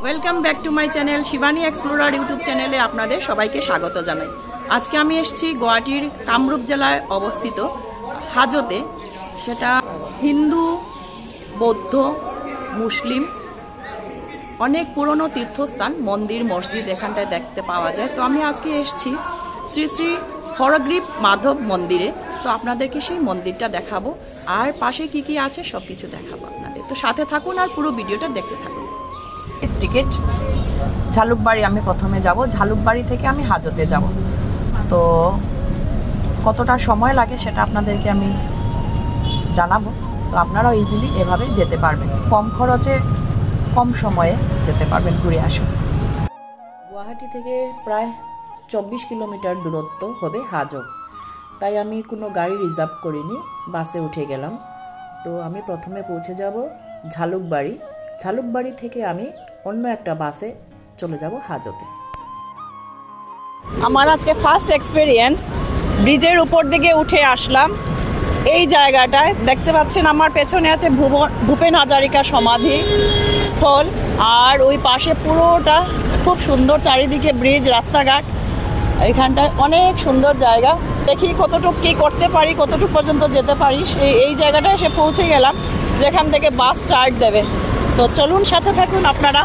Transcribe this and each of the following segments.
Welcome back to my channel Shivani explorer YouTube চ্যানেলে আপনাদের সবাইকে স্বাগত জানাই। আজকে আমি এসেছি গুয়াহাটির কামরূপ জেলায় অবস্থিত হাজোতে। সেটা হিন্দু, বৌদ্ধ, মুসলিম অনেক পুরনো তীর্থস্থান, মন্দির, মসজিদ এখানটায় দেখতে পাওয়া যায়। তো আমি আজকে এসেছি শ্রী শ্রী হরগ্রীব মাধব মন্দিরে। তো আপনাদেরকে সেই মন্দিরটা দেখাবো আর পাশে কি কি আছে সবকিছু দেখাবো আপনাদের। তো সাথে থাকুন আর পুরো ভিডিওটা দেখতে থাকুন। টিকিট ঝালুকবাড়ি আমি প্রথমে যাব, ঝালুকবাড়ি থেকে আমি হাজোতে যাব। তো কতটা সময় লাগে সেটা আপনাদেরকে আমি জানাবো। তো আপনারাও ইজিলি এভাবে যেতে পারবেন, কম খরচে কম সময়ে যেতে পারবেন, ঘুরে আসুন। গুয়াহাটি থেকে প্রায় 24 কিলোমিটার দূরত্ব হবে হাজো। তাই আমি কোনো গাড়ি রিজার্ভ করিনি, বাসে উঠে গেলাম। তো আমি প্রথমে পৌঁছে যাব ঝালুকবাড়ি। ঝালুকবাড়ি থেকে আমি অন্য একটা বাসে চলে যাব হাজোতে। আমার আজকে ফার্স্ট এক্সপেরিয়েন্স, ব্রিজের উপর দিকে উঠে আসলাম। এই জায়গাটায় দেখতে পাচ্ছেন আমার পেছনে আছে ভূপেন হাজারিকা সমাধি স্থল, আর ওই পাশে পুরোটা খুব সুন্দর, চারিদিকে ব্রিজ, রাস্তাঘাট। এখানটায় অনেক সুন্দর জায়গা। দেখি কতটুকু কী করতে পারি, কতটুকু পর্যন্ত যেতে পারি। এই জায়গাটায় এসে পৌঁছে গেলাম যেখান থেকে বাস স্টার্ট দেবে। तो चलून साथ থাকুন আপনারা।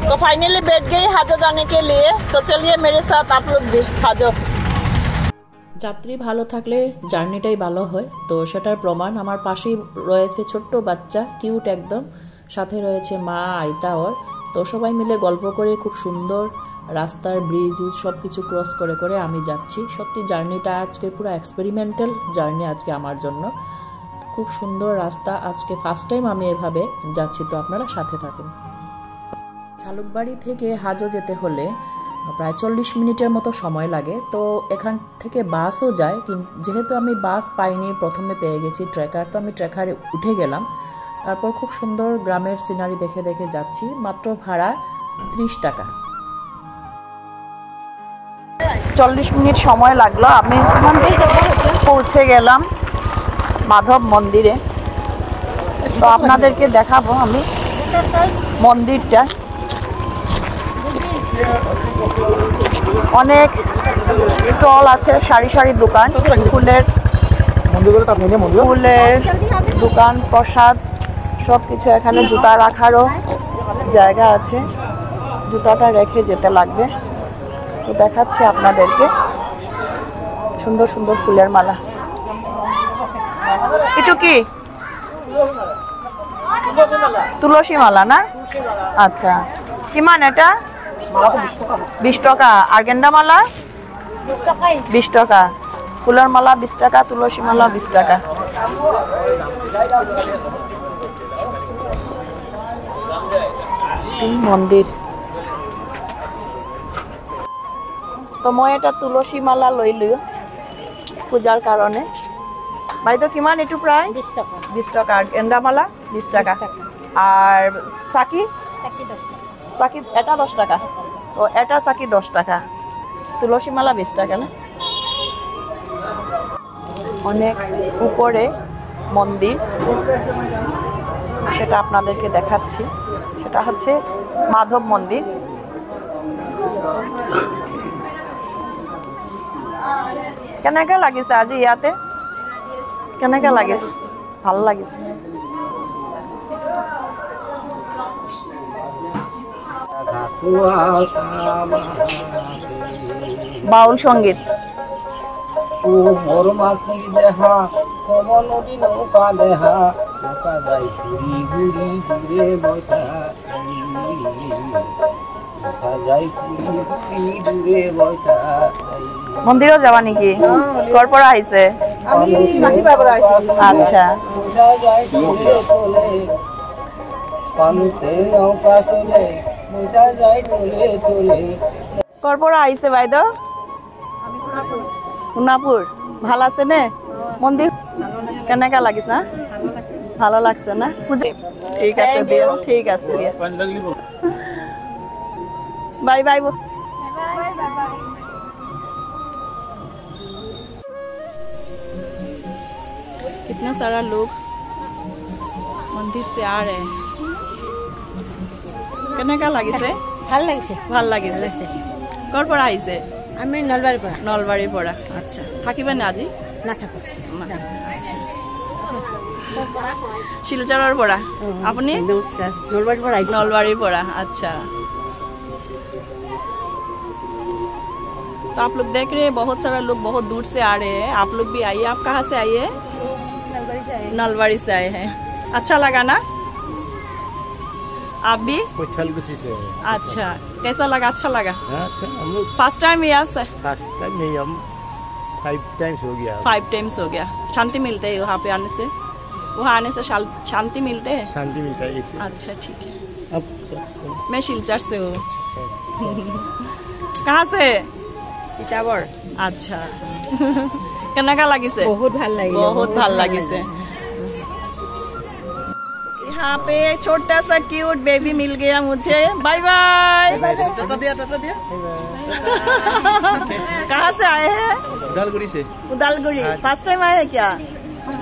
तो फाइनली बैठ गई हाजो जाने के लिए। तो चलिए मेरे साथ आप लोग भी हाजो। যাত্রী ভালো থাকলে জার্নিটাই ভালো হয়। তো সেটার প্রমাণ আমার পাশেই রয়েছে ছোট্ট বাচ্চা, কিউট একদম, সাথে রয়েছে মা, আইতা ওর। তো সবাই মিলে গল্প করে খুব সুন্দর রাস্তার ব্রিজ সব কিছু ক্রস করে করে আমি যাচ্ছি। সত্যি জার্নিটা আজকে পুরো এক্সপেরিমেন্টাল জার্নি আজকে আমার জন্য। খুব সুন্দর রাস্তা, আজকে ফার্স্ট টাইম আমি এভাবে যাচ্ছি। তো আপনারা সাথে থাকুন। ঝালুকবাড়ি থেকে হাজো যেতে হলে প্রায় 40 মিনিটের মতো সময় লাগে। তো এখান থেকে বাসও যায়, কিন্তু যেহেতু আমি বাস পাইনি, প্রথমে পেয়ে গেছি ট্রেকার। তো আমি ট্রেকারে উঠে গেলাম। তারপর খুব সুন্দর গ্রামের সিনারি দেখে দেখে যাচ্ছি। মাত্র ভাড়া 30 টাকা। 40 মিনিট সময় লাগলো। আমি পৌঁছে গেলাম মাধব মন্দিরে। তো আপনাদেরকে দেখাবো আমি মন্দিরটা। অনেক স্টল আছে, সারি সারি দোকান, ফুলের দোকান, প্রসাদ সব কিছু। এখানে জুতা রাখারও জায়গা আছে, জুতাটা রেখে যেতে লাগবে। তো দেখাচ্ছি আপনাদেরকে সুন্দর সুন্দর ফুলের মালা। এটু কি তুলসী মালা না? আচ্ছা, কিমান এটা? 20 টাকা। আর গেন্দা মালা 20 টাকা। ফুলের মালা 20 টাকা, তুলসী মালা 20 টাকা। মন্দির। তো মই এটা তুলসী মালা লইলো পূজার কারণে। বাইদেউ কিমান এটু প্রাইস? 20 টাকা। আর গেন্দা মালা 20 টাকা। আর চাকি? চাকি এটা 10 টাকা। তো এটা চাকি 10 টাকা, তুলসী মালা 20 টাকা না? অনেক উপরে মন্দির, সেটা আপনাদেরকে দেখাচ্ছি। সেটা হচ্ছে মাধব মন্দির। কেনেকে লাগিছে আজি ইয়াতে? কেনেকে লাগিছে? ভাল লাগিছে। বাউল সঙ্গীত। ও মোর মাখি দেহা কমল নদী নৌকা দেহা নৌকা যাই ঘুরি ঘুরি ঘুরে বইতা নৌকা যাই ঘুরি ঘুরি ঘুরে বইতা। মন্দিরও যাবা নেকি? ঘর পৰা আহিছে? আচ্ছা। পানিতে নৌকা চলে বইতা যাই তোলে তোলে। ঘর পৰা আহিছে বাইদেউ? সোনাপুর। ভাল আছে নে মন্দির? কেনেকা লাগিছে? না ভালো লাগছে না? ঠিক আছে দিয়া, ঠিক আছে দিয়া। Bye bye. कितना सारा लोग मंदिर से आ रहे हैं। কেনেকা লাগিছে? ভাল লাগিছে। ভাল লাগিছে। কৰ পৰা আহিছে? আমি নলবাৰীৰ পৰা। নলবাৰীৰ পৰা। আচ্ছা, থাকিবেনে আজি? নাথাকো। আচ্ছা, শিলচৰৰ পৰা। আপুনি? নমস্কাৰ, নলবাৰীৰ পৰা আহিছে। नलवारी पड़ा। अच्छा, तो आप लोग देख रहे हैं बहुत सारा लोग बहुत दूर से आ रहे हैं। आप लोग भी आइए। आप कहाँ से आइए? नलबारी से आए। नलवारी से आए हैं। अच्छा लगा ना? आप भी? कोठलगुसी से। अच्छा, कैसा लगा? अच्छा लगा। अच्छा, हम लोग फर्स्ट टाइम यहाँ से? फर्स्ट टाइम नहीं, हम 5 टाइम्स हो गया। 5 टाइम्स हो गया। शांति मिलते है वहाँ पे आने से? वहाँ आने से शांति मिलते हैं? शांति मिलता है इसे। अच्छा, ठीक है। अब मैं शिलचर से हूँ। कहाँ से? তিতাবৰ। अच्छा, কেনেকা লাগিছে? বহুত ভাল লাগিছে। बहुत ভাল লাগিছে। यहाँ पे छोटा सा क्यूट बेबी मिल गया मुझे। Bye bye. टाटा दिया, टाटा दिया। कहाँ से आए हैं? उदालगुड़ी से। उदालगुड़ी। फर्स्ट टाइम आए हैं क्या?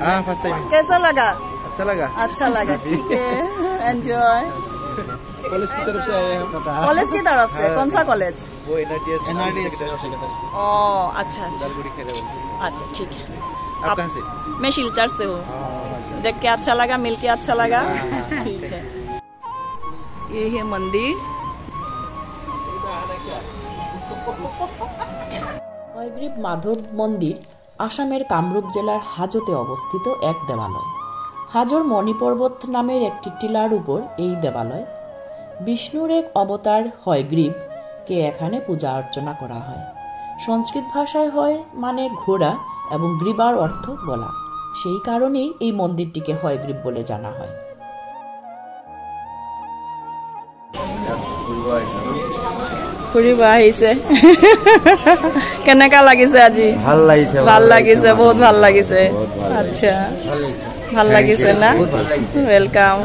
हाँ, फर्स्ट टाइम। कैसा लगा? अच्छा लगा। अच्छा लगा, ठीक है। एंजॉय। कॉलेज की तरफ से आए हैं हम। कॉलेज की तरफ से? कौन सा कॉलेज? वो NRDS ओ, अच्छा अच्छा उदालगुड़ी खेले से। अच्छा, ठीक है। आप कहाँ से? मैं शिलचर से हूँ। देख के अच्छा लगा, मिल के अच्छा लगा। ठीक है। ये है मंदिर। হয়গ্রীব মাধব মন্দির আসামের কামরূপ জেলার হাজোতে অবস্থিত এক দেবালয়। হাজোর মণিপর্বত নামের একটি টিলার উপর এই দেবালয়। বিষ্ণুর এক অবতার হয়গ্রীবকে এখানে পূজা অর্চনা করা হয়। সংস্কৃত ভাষায় হয় মানে ঘোড়া এবং গ্রীবার অর্থ গলা। সেই কারণেই এই মন্দিরটিকে হয়গ্রীব বলে জানা হয়। ফুৰিব আহিছে। কেনেকা লাগিছে আজি? ভাল লাগিছে। ভাল লাগিছে, বহুত ভাল লাগিছে। আচ্ছা, ভাল লাগিছে না? Welcome.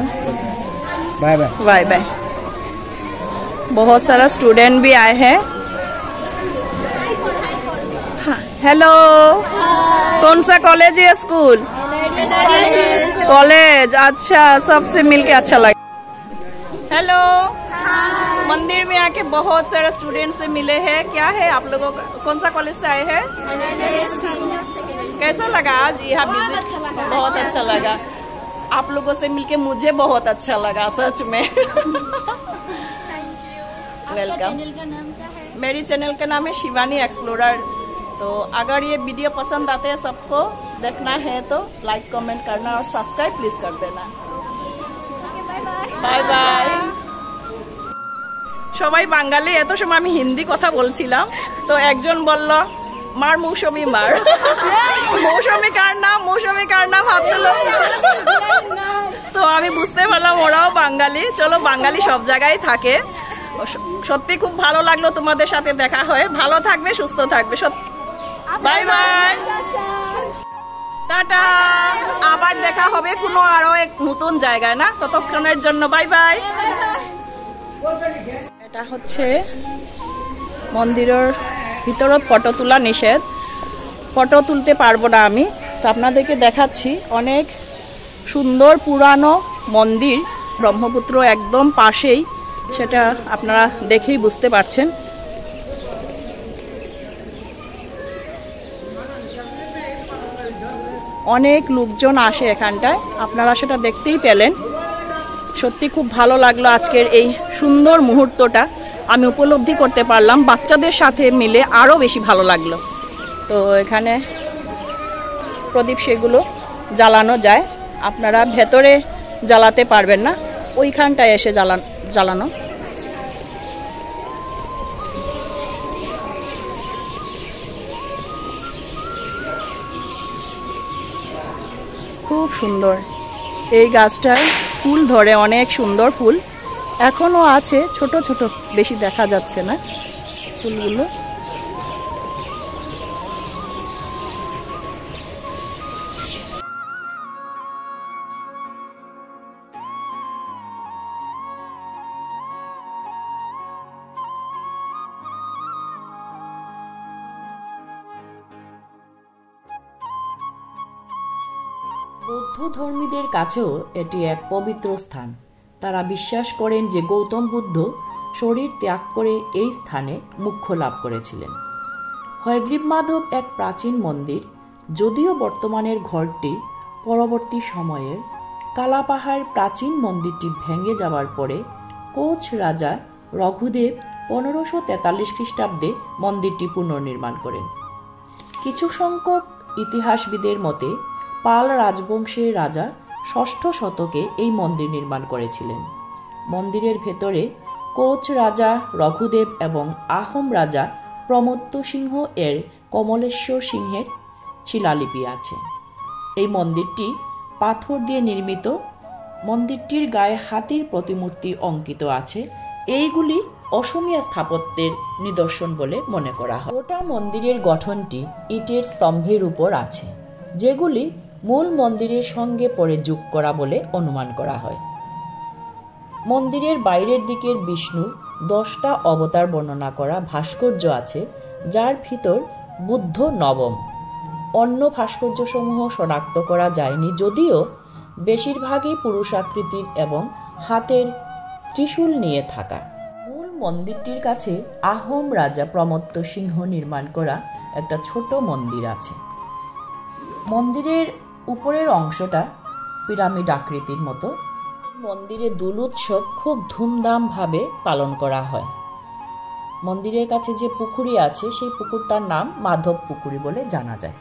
Bye bye. Bye bye. बहुत सारा स्टूडेंट भी आए हैं। हेलो, कौन सा कॉलेज या स्कूल? कॉलेज। अच्छा, सबसे मिलके अच्छा लगा। हेलो, मंदिर में आके बहुत सारे स्टूडेंट से मिले हैं। क्या है आप लोगों का? कौन सा कॉलेज से आए हैं? कैसा लगा आज यहाँ विजिट? बहुत अच्छा लगा। आप लोगों से मिलके मुझे बहुत अच्छा लगा सच में। वेलकम। मेरी चैनल का नाम है शिवानी एक्सप्लोरर। तो अगर ये वीडियो पसंद आते हैं, सबको देखना है तो लाइक कमेंट करना और सब्सक्राइब प्लीज कर देना। Bye bye. সবাই বাঙালি। এত সময় আমি হিন্দি কথা বলছিলাম, তো একজন বলল মার মৌসুমি মার। মৌসুমি কার নাম? মৌসুমি কার নাম? হাত তুলো। তো আমি বুঝতে পারলাম ওরাও বাঙালি। চলো, বাঙালি সব জায়গায় থাকে। সত্যি খুব ভালো লাগলো তোমাদের সাথে দেখা হয়ে। ভালো থাকবে, সুস্থ থাকবে। Bye bye, tata. আবার দেখা হবে কোনো আরো এক নতুন জায়গায় না? ততক্ষণের জন্য বাই বাই। এটা হচ্ছে মন্দিরের ভিতরত ফটো তোলা নিষেধ। ফটো তুলতে পারবো না আমি, তো আপনাদেরকে দেখাচ্ছি। অনেক সুন্দর পুরানো মন্দির, ব্রহ্মপুত্র একদম পাশেই, সেটা আপনারা দেখেই বুঝতে পারছেন। অনেক লোকজন আসে এখানটায়, আপনারা সেটা দেখতেই পেলেন। সত্যি খুব ভালো লাগলো আজকের এই সুন্দর মুহূর্তটা আমি উপলব্ধি করতে পারলাম। বাচ্চাদের সাথে মিলে আরও বেশি ভালো লাগলো। তো এখানে প্রদীপ সেগুলো জ্বালানো যায়। আপনারা ভেতরে জ্বালাতে পারবেন না, ওইখানটায় এসে জ্বালানো। খুব সুন্দর। এই গাছটায় ফুল ধরে, অনেক সুন্দর ফুল এখনো আছে, ছোট ছোট, বেশি দেখা যাচ্ছে না ফুলগুলো। বৌদ্ধ ধর্মীদের কাছেও এটি এক পবিত্র স্থান। তারা বিশ্বাস করেন যে গৌতম বুদ্ধ শরীর ত্যাগ করে এই স্থানে মোক্ষ লাভ করেছিলেন। হয়গ্রীব মাধব এক প্রাচীন মন্দির, যদিও বর্তমানের ঘরটি পরবর্তী সময়ের কালাপাহাড় প্রাচীন মন্দিরটি ভেঙে যাওয়ার পরে কোচ রাজা রঘুদেব 1543 খ্রিস্টাব্দে মন্দিরটি পুনর্নির্মাণ করেন। কিছু সংখ্যক ইতিহাসবিদের মতে পাল রাজবংশের রাজা 6ষ্ঠ শতকে এই মন্দির নির্মাণ করেছিলেন। মন্দিরের ভেতরে কোচ রাজা রঘুদেব এবং আহোম রাজা প্রমত্ত সিংহ এর কমলেশ্বর সিংহের শিলালিপি আছে। এই মন্দিরটি পাথর দিয়ে নির্মিত। মন্দিরটির গায়ে হাতির প্রতিমূর্তি অঙ্কিত আছে। এইগুলি অসমীয়া স্থাপত্যের নিদর্শন বলে মনে করা হয়। গোটা মন্দিরের গঠনটি ইটের স্তম্ভের উপর আছে, যেগুলি মূল মন্দিরের সঙ্গে পরে যোগ করা বলে অনুমান করা হয়। মন্দিরের বাইরের দিকের বিষ্ণুর 10টা অবতার বর্ণনা করা ভাস্কর্য আছে, যার ভিতর বুদ্ধ নবম। অন্য ভাস্কর্যসমূহ শনাক্ত করা যায়নি, যদিও বেশিরভাগই পুরুষাকৃতির এবং হাতের ত্রিশূল নিয়ে থাকা। মূল মন্দিরটির কাছে আহোম রাজা প্রমত্ত সিংহ নির্মাণ করা একটা ছোট মন্দির আছে। মন্দিরের উপরের অংশটা পিরামিড আকৃতির মতো। মন্দিরে দোল উৎসব খুব ধুমধামভাবে পালন করা হয়। মন্দিরের কাছে যে পুকুরি আছে, সেই পুকুরটার নাম মাধব পুকুরি বলে জানা যায়।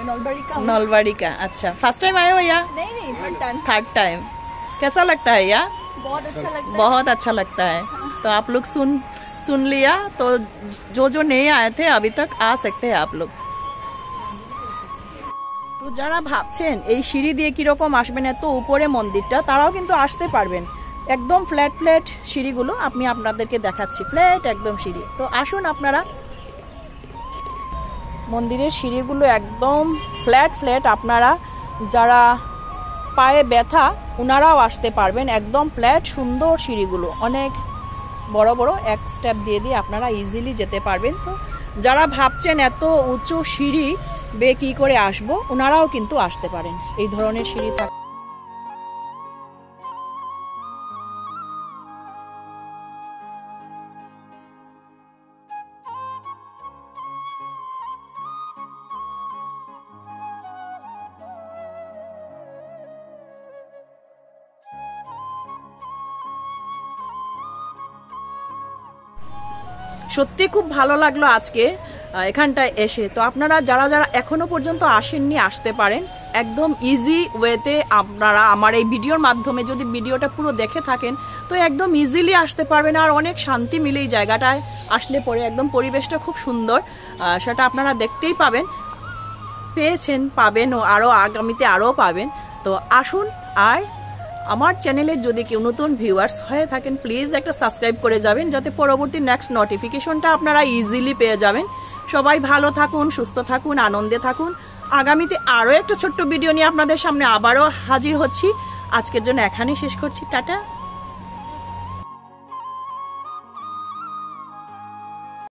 नलबाड़ी का नलबाड़ी का। अच्छा, फर्स्ट टाइम आए हो या नहीं थर्ड टाइम? कैसा लगता है या? बहुत अच्छा लगता बहुत अच्छा लगता है। तो आप लोग सुन लिया, तो जो नहीं आए थे अभी तक आ सकते हैं आप लोग। তো যারা ভাবছেন এই সিঁড়ি দিয়ে কিরকম আসবেন এত উপরে মন্দিরটা, তারাও কিন্তু আসতে পারবেন। একদম ফ্ল্যাট ফ্ল্যাট সিঁড়িগুলো আমি আপনাদেরকে দেখাচ্ছি, ফ্ল্যাট একদম সিঁড়ি। তো আসুন আপনারা, মন্দিরের সিঁড়িগুলো একদম ফ্ল্যাট ফ্ল্যাট। আপনারা যারা পায়ে ব্যথা, ওনারাও আসতে পারবেন। একদম ফ্ল্যাট সুন্দর সিঁড়িগুলো, অনেক বড় বড়, এক স্টেপ দিয়ে দিয়ে আপনারা ইজিলি যেতে পারবেন। তো যারা ভাবছেন এত উঁচু সিঁড়ি বে কি করে আসবো, ওনারাও কিন্তু আসতে পারেন। এই ধরনের সিঁড়ি থাকে। সত্যি খুব ভালো লাগলো আজকে এখানটায় এসে। তো আপনারা যারা যারা এখনো পর্যন্ত আসেননি, আসতে পারেন। একদম ইজি ওয়েতে আপনারা আমার এই ভিডিওর মাধ্যমে যদি ভিডিওটা পুরো দেখে থাকেন, তো একদম ইজিলি আসতে পারবেন। আর অনেক শান্তি মিলে এই জায়গাটায় আসলে পরে, একদম পরিবেশটা খুব সুন্দর, সেটা আপনারা দেখতেই পাবেন, পেয়েছেন, পাবেন, ও আরও আগামীতে আরও পাবেন। তো আসুন। আর আমার চ্যানেলের যদি কেউ নতুন ভিউয়ার্স হয়ে থাকেন, প্লিজ একটা সাবস্ক্রাইব করে যাবেন, যাতে পরবর্তী নেক্সট নোটিফিকেশনটা আপনারা ইজিলি পেয়ে যাবেন। সবাই ভালো থাকুন, সুস্থ থাকুন, আনন্দে থাকুন। আগামীতে আরও একটা ছোট্ট ভিডিও নিয়ে আপনাদের সামনে আবারও হাজির হচ্ছি। আজকের জন্য এখানেই শেষ করছি। টাটা।